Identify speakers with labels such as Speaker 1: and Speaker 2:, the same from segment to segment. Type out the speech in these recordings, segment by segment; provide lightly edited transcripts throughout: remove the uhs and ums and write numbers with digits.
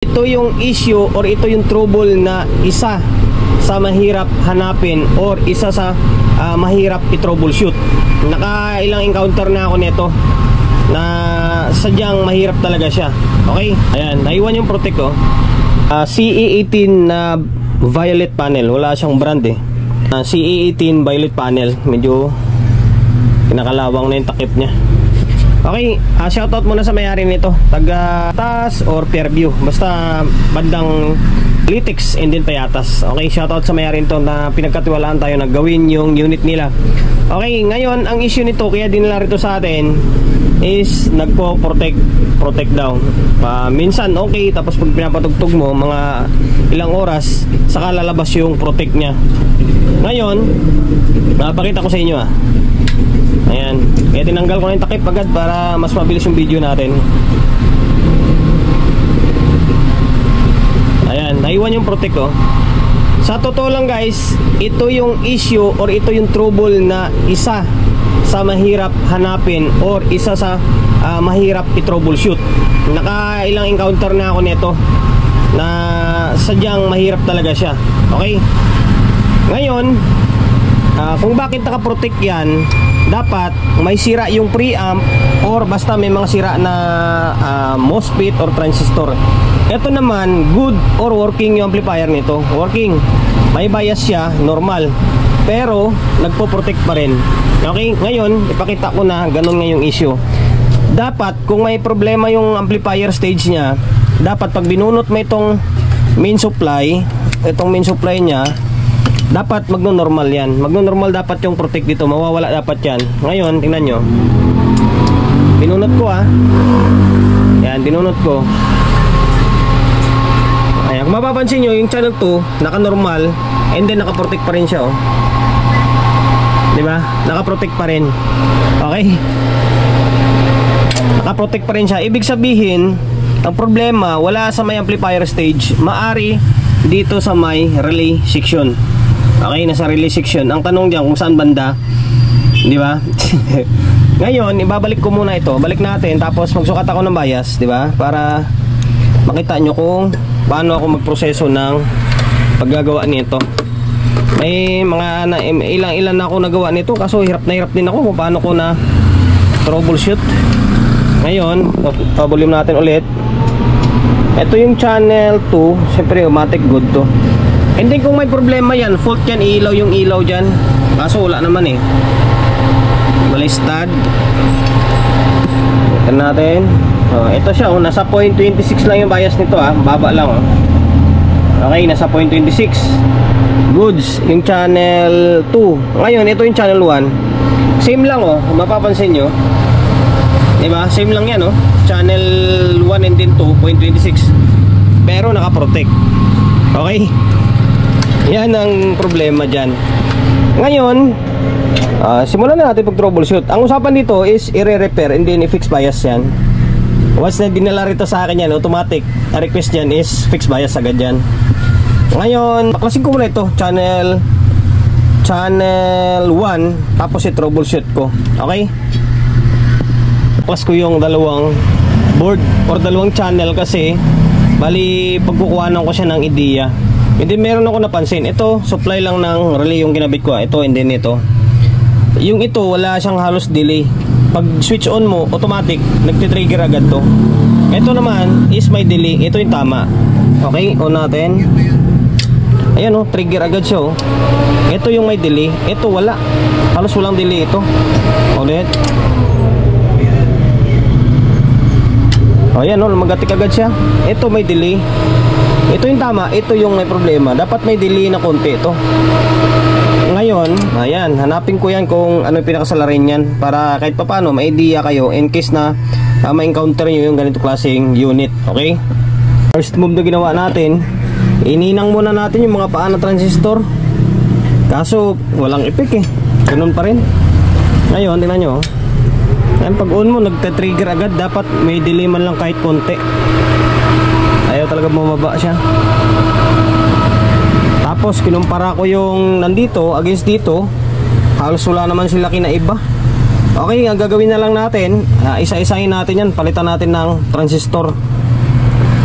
Speaker 1: Ito yung issue or ito yung trouble na isa sa mahirap hanapin or isa sa mahirap i-troubleshoot. Nakailang encounter na ako nito na sadyang mahirap talaga siya. Okay? Ayan, naiwan yung protect ko. CE18 na violet panel. Wala siyang brand eh. CE18 violet panel. Medyo pinakalawang na yung takip niya. Okay, shoutout muna sa may-ari nito, taga Taas or Fairview, basta bandang Litex and then Payatas. Okay, shoutout sa may-ari nito na pinagkatiwalaan tayo na gawin yung unit nila. Okay, ngayon ang issue nito, kaya dinala rito sa atin is nagpo-protect daw. Minsan okay, tapos pag pinapatugtog mo mga ilang oras, saka lalabas yung protect nya. Ngayon, napakita ko sa inyo ayan, kaya tinanggal ko na yung takip agad para mas mabilis yung video natin. Ayan, naiwan yung protect ko. Sa totoo lang guys, ito yung issue or ito yung trouble na isa sa mahirap hanapin or isa sa mahirap i-troubleshoot. Nakailang encounter na ako nito na sadyang mahirap talaga siya. Okay? Ngayon, kung bakit naka-protect yan, dapat may sira yung preamp or basta may mga sira na MOSFET or transistor. Ito naman, good or working yung amplifier nito. Working. May bias siya, normal. Pero, nagpo-protect pa rin. Okay? Ngayon, ipakita ko na ganun nga yung issue. Dapat, kung may problema yung amplifier stage nya, dapat pag binunot mo itong main supply nya, dapat magno-normal yan. Magno-normal dapat yung protect dito. Mawawala dapat yan. Ngayon, tingnan nyo. Binunot ko Yan, binunot ko. Ayan, kung mapapansin nyo, yung channel 2, naka-normal, and then naka-protect pa rin siya, diba? Naka-protect pa rin. Okay? Naka-protect pa rin siya. Ibig sabihin, ang problema, wala sa may amplifier stage. Maari dito sa may relay section. Okay, nasa relay section. Ang tanong diyan kung saan banda, di ba? Ngayon, ibabalik ko muna ito. Balik natin tapos magsukat ako ng bias, di ba? Para makita nyo kung paano ako magproseso ng paggagawa nito. May mga ilang na ako nagawa nito kaso hirap na hirap din ako kung paano ko na troubleshoot. Ngayon, volume natin ulit. Ito yung channel 2, siyempre automatic good to. Hindi kung may problema yan, fault yan, ilaw yung ilaw dyan. Kaso wala naman eh. Balistad. Ito natin. Ito siya, nasa 0.26 lang yung bias nito baba lang Okay, nasa 0.26. Goods, yung channel 2. Ngayon, ito yung channel 1. Same lang mapapansin nyo. Diba? Same lang yan Channel 1 and then 2, 0.26. Pero naka-protect. Okay? Yan ang problema dyan. Ngayon, simulan na natin pag-troubleshoot. Ang usapan dito is i-repair and then i-fix bias yan. Once na dinala rito sa akin yan, automatic request dyan is fix bias agad yan. Ngayon, baklasin ko muna ito. Channel 1. Tapos i-troubleshoot ko. Okay? Baklas ko yung dalawang board or dalawang channel kasi bali pagkukuhanan ko siya ng ideya. Hindi, meron ako napansin. Ito, supply lang ng relay yung ginabit ko. Ito, and then ito. Yung ito, wala siyang halos delay. Pag switch on mo, automatic, nagtitrigger agad to. Ito naman, is may delay. Ito yung tama. Okay, on natin. Ayan trigger agad siya Ito yung may delay. Ito, wala. Halos walang delay ito. Ulit. Ayan magatik agad siya. Ito may delay. Ito yung tama, ito yung may problema. Dapat may delay na konti ito. Ngayon, ayan, hanapin ko yan kung ano yung pinakasalarin yan para kahit papano may idea kayo in case na ma-encounter nyo yung ganito klaseng unit. Okay? First move na ginawa natin, ininang muna natin yung mga paa na transistor. Kaso, walang effect ganun pa rin. Ngayon, tingnan nyo Ayan, pag on mo, nagte-trigger agad. Dapat may delay man lang kahit konti. Ayaw talaga bumaba siya. Tapos kinumpara ko yung nandito against dito. Halos wala naman sila kinaiba. Okay, ang gagawin na lang natin, isa-isahin natin yan. Palitan natin ng transistor.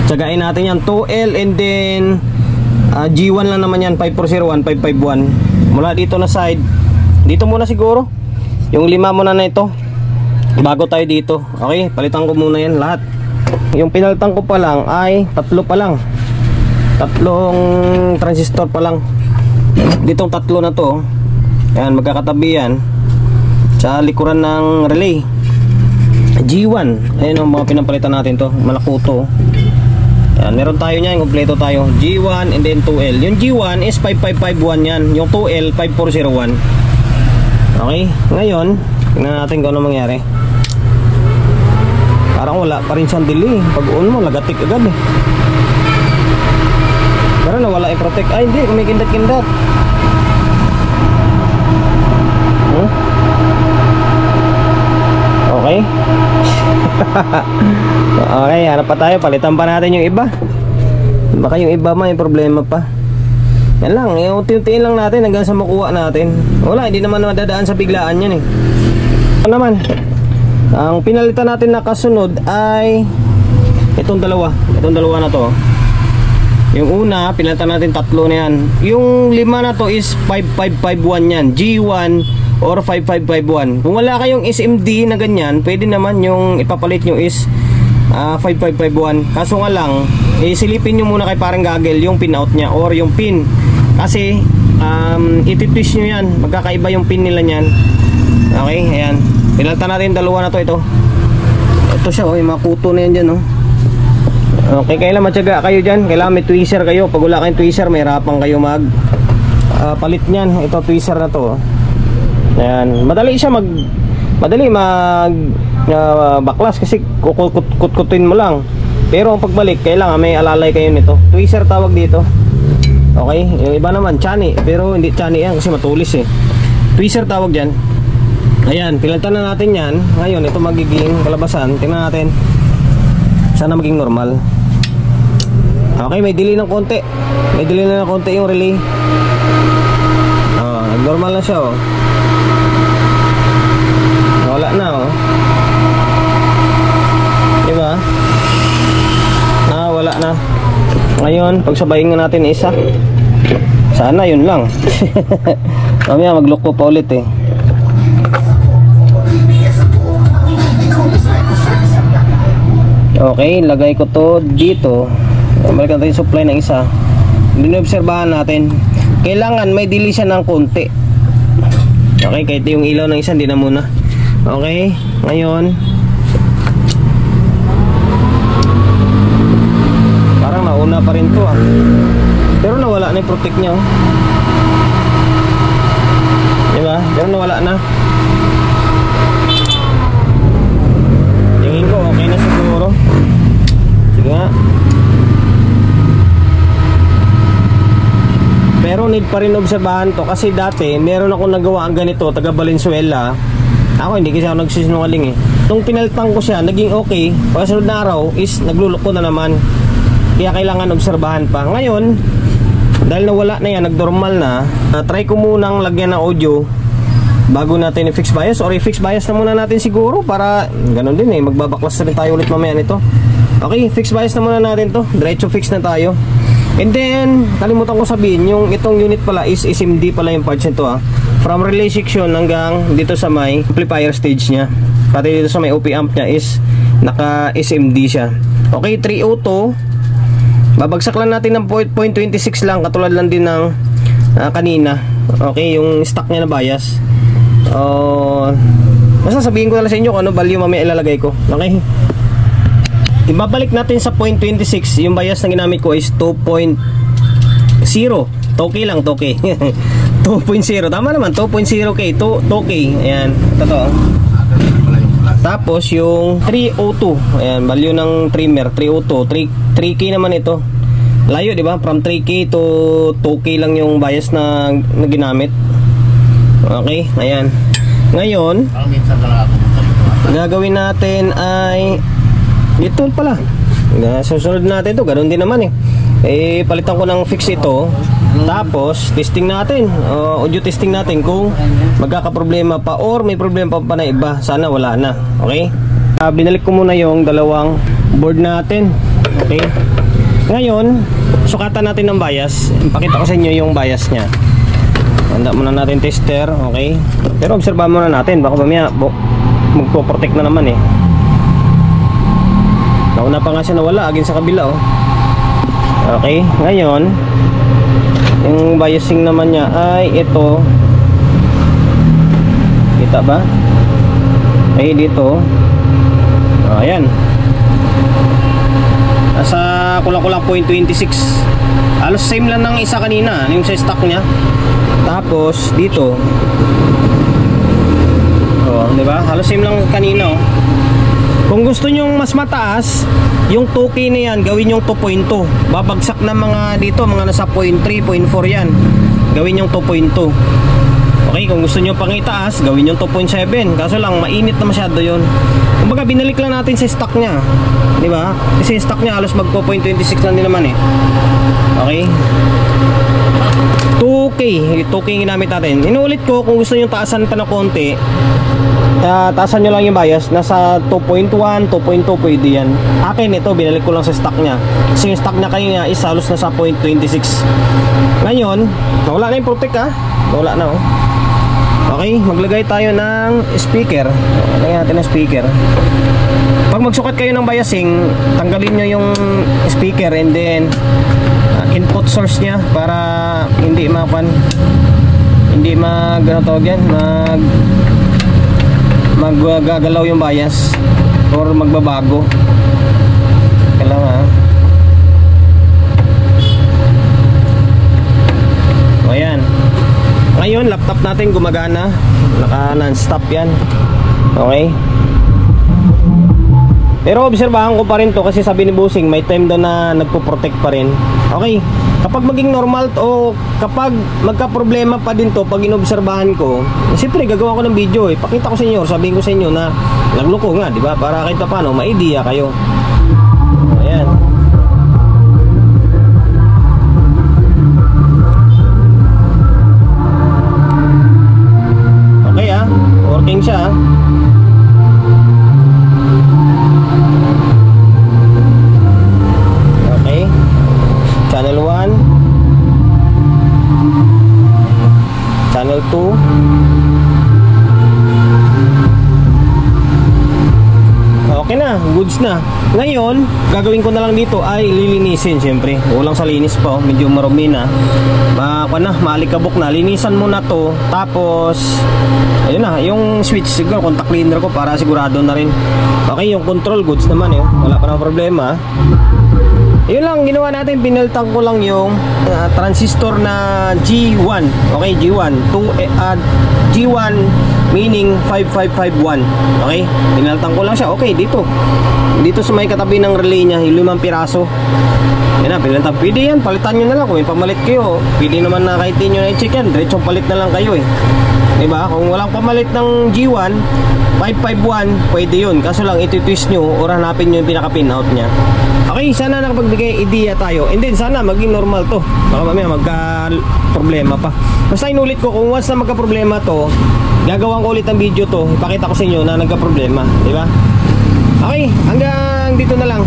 Speaker 1: Tsagain natin yan 2L, and then G1 lang naman yan, 5401, 551. Mula dito na side, dito muna siguro yung 5 muna na ito bago tayo dito. Okay, palitan ko muna yan lahat. Yung pinalitan ko pa lang ay 3 pa lang, 3 transistor pa lang. Ditong 3 na to, yan, magkakatabi yan sa likuran ng relay G1. Ayun ang mga pinapalitan natin to, malakuto. Yan, meron tayo niyan, kompleto tayo. G1 and then 2L. Yung G1 is 5551 yan. Yung 2L 5401. Okay, ngayon tingnan natin kung ano mangyari. Parang wala pa rin siyang delay. Pag on mo, lagatik agad eh. Pero nawala yung protect. Ay hindi, kumikindat-kindat. Okay. Okay, hanap pa tayo. Palitan pa natin yung iba. Baka yung iba may problema pa. Yan lang, unti-untiin lang natin hanggang sa makuha natin. Wala, hindi naman madadaan sa biglaan yan eh. Ano naman, ang pinalitan natin na kasunod ay itong dalawa na to. Yung una, pinalitan natin 3 na yan. Yung 5 na to is 5551 yan, G1 or 5551. Kung wala kayong SMD na ganyan, pwede naman yung ipapalit nyo is 5551. Kaso nga lang, silipin nyo muna kay parang gagel yung pin out nya or yung pin. Kasi ititwist nyo yan, magkakaiba yung pin nila nyan. Okay, ayan, pinalitan natin 2 na to. Ito siya, yung mga kuto na yan dyan, oh. Okay, kailangan matyaga kayo dyan. Kailangan may tweezer kayo. Pag wala kayong tweezer, may hirapan kayo mag palit nyan. Ito tweezer na to, oh. Ayan, madali mag baklas kasi kutkutin mo lang. Pero ang pagbalik, kailangan may alalay kayo nito. Tweezer tawag dito. Okay, yung iba naman chani, pero hindi chani yan kasi matulis eh. Tweezer tawag dyan. Ayan, pinalitan na natin yan. Ngayon, ito magiging kalabasan. Tingnan natin. Sana maging normal. Okay, may delay ng konti. May delay na ng konti yung relay. Normal na siya, oh. Wala na, oh. Diba? Wala na. Ngayon, pagsabayin nga natin isa. Sana yun lang. Mamaya mag-look po pa ulit eh. Okay, lagay ko to dito. Balikan tayo yung supply ng isa. Binobserbahan natin. Kailangan may delay siya ng konti. Okay, kahit yung ilaw ng isa hindi na muna. Okay, ngayon parang nauna pa rin to, ah. Pero nawala na yung protect nya, oh. Diba? Pero nawala na. Tingin ko okay na siguro. Sige nga. Pero need pa rin obserbahan to kasi dati meron akong nagawa ang ganito taga Valenzuela. Ako hindi kasi ako nagsisinungaling eh. Nung pinalitan ko siya naging okay. Pagkasunod na araw is nagluloko na naman. Kaya kailangan obserbahan pa. Ngayon dahil nawala na yan, nagnormal na, try ko munang lagyan ng audio bago natin i-fix bias, or i-fix bias na muna natin siguro para ganun din eh, magbabaklas na rin tayo ulit mamaya nito. Okay, fix bias na muna natin to, diretso fix na tayo. And then, kalimutan ko sabihin, yung itong unit pala is SMD pala yung parts nito, ah. From relay section hanggang dito sa may amplifier stage nya, pati dito sa may OP amp nya is naka SMD siya. Okay, 302. Babagsak lang natin ng 0.26 lang, katulad lang din ng kanina. Okay, yung stock niya na bias. Basta sabihin ko na lang sa inyo kung ano value mamaya ilalagay ko. Okay, ibabalik natin sa 0.26. Yung bias na ginamit ko is 2.0. Toke lang, toke. 2.0, tama naman, 2.0K, 2K. Ayan, totoo. Tapos yung 302, ayan, value ng trimmer 302, 3K naman ito. Layo, di ba? From 3K to 2K lang yung bias na ginamit. Okay, ayan. Ngayon, gagawin natin ay ito pala. Susunod natin ito, ganoon din naman eh. Palitan ko ng fix ito. Tapos testing natin, audio testing natin kung magkakaproblema pa or may problema pa na iba. Sana wala na. Okay, binalik ko muna yung dalawang board natin. Okay. Ngayon, sukatan natin ng bias. Ipakita ko sa inyo yung bias nya. Handa muna natin tester. Okay. Pero obserbahan muna natin. Baka mamaya magpo-protect na naman eh. Nauna pa nga siya nawala. Agin sa kabila oh. Okay. Ngayon, yung biasing naman niya ay ito. Kita ba? Ay dito. Ayan. Nasa kulang-kulang 0.26. Halos same lang ng isa kanina, yung sa stock niya. Tapos dito. Oh, 'di ba? Halos same lang kanina oh. Kung gusto niyo mas mataas, yung 2K na yan, gawin yung 2.2. Babagsak na mga dito, mga nasa 0.3, 0.4 yan. Gawin yung 2.2. Okay, kung gusto niyo pang itaas, gawin yung 2.7. Kaso lang, mainit na masyado yun. Kumbaga, binalik lang natin sa stock niya. Di ba? Kasi stock niya halos mag 0.26 lang din naman eh. Okay? 2K. 2K yung ginamit natin. Inuulit ko, kung gusto niyo taasan pa na konti, taasan nyo lang yung bias. Nasa 2.1, 2.2 pwede yan. Akin ito, binalik ko lang sa stock nya. Kasi yung stock nya kanina is halos nasa 0.26. Ngayon, nawala na yung protect ha. Nawala na oh. Okay, maglagay tayo ng speaker. Lagyan natin ng speaker. Pag magsukat kayo ng biasing, tanggalin nyo yung speaker and then input source nya para hindi ano tawag yan, maggagalaw yung bias or magbabago. Kailangan o ayan. Ngayon laptop natin gumagana, naka non-stop yan. Okay, pero obserbahan ko pa rin to kasi sabi ni Bossing may time daw na nagpo-protect pa rin. Okay, kapag maging normal o kapag magka-problema pa din to, pag inobserbahan ko, siyempre gagawa ko ng video eh. Pakita ko sa inyo, sabihin ko sa inyo na nagloko nga, di ba? Para kahit paano, ma-idea kayo. Ayan. Okay ah, working siya ah. Channel 1, Channel 2, okay na, goods na. Ngayon, gagawin ko na lang dito ay lilinisin syempre. Walang sa linis pa, medyo marumi na. Maalikabok na. Linisan muna to. Tapos, ayun na, yung switch siguro, contact cleaner ko para sigurado na rin. Okay, yung control goods naman eh. Wala pa na problema. Yun lang ginawa natin, pinaltang ko lang yung transistor na G1. Okay, G1 G1 meaning 5551. Okay, pinaltang ko lang siya. Okay, dito sa may katabi ng relay niya, yung 5 piraso. Yan na, pinaltang. Pwede yan, palitan nyo na lang. Kung may pamalit kayo, pwede naman na kahit nyo na i-check yan, diretsong palit na lang kayo eh. Diba? Kung walang pamalit ng G1 551, pwede yun. Kaso lang iti-twist nyo o hanapin nyo yung pinaka-pin out nya. Okay, sana nakapagbigay idea tayo. And then sana maging normal to. Baka mamaya magka-problema pa. Basta inulit ko, kung once na magka-problema to, gagawin ko ulit ang video to. Ipakita ko sa inyo na nagka-problema. Diba? Okay, hanggang dito na lang.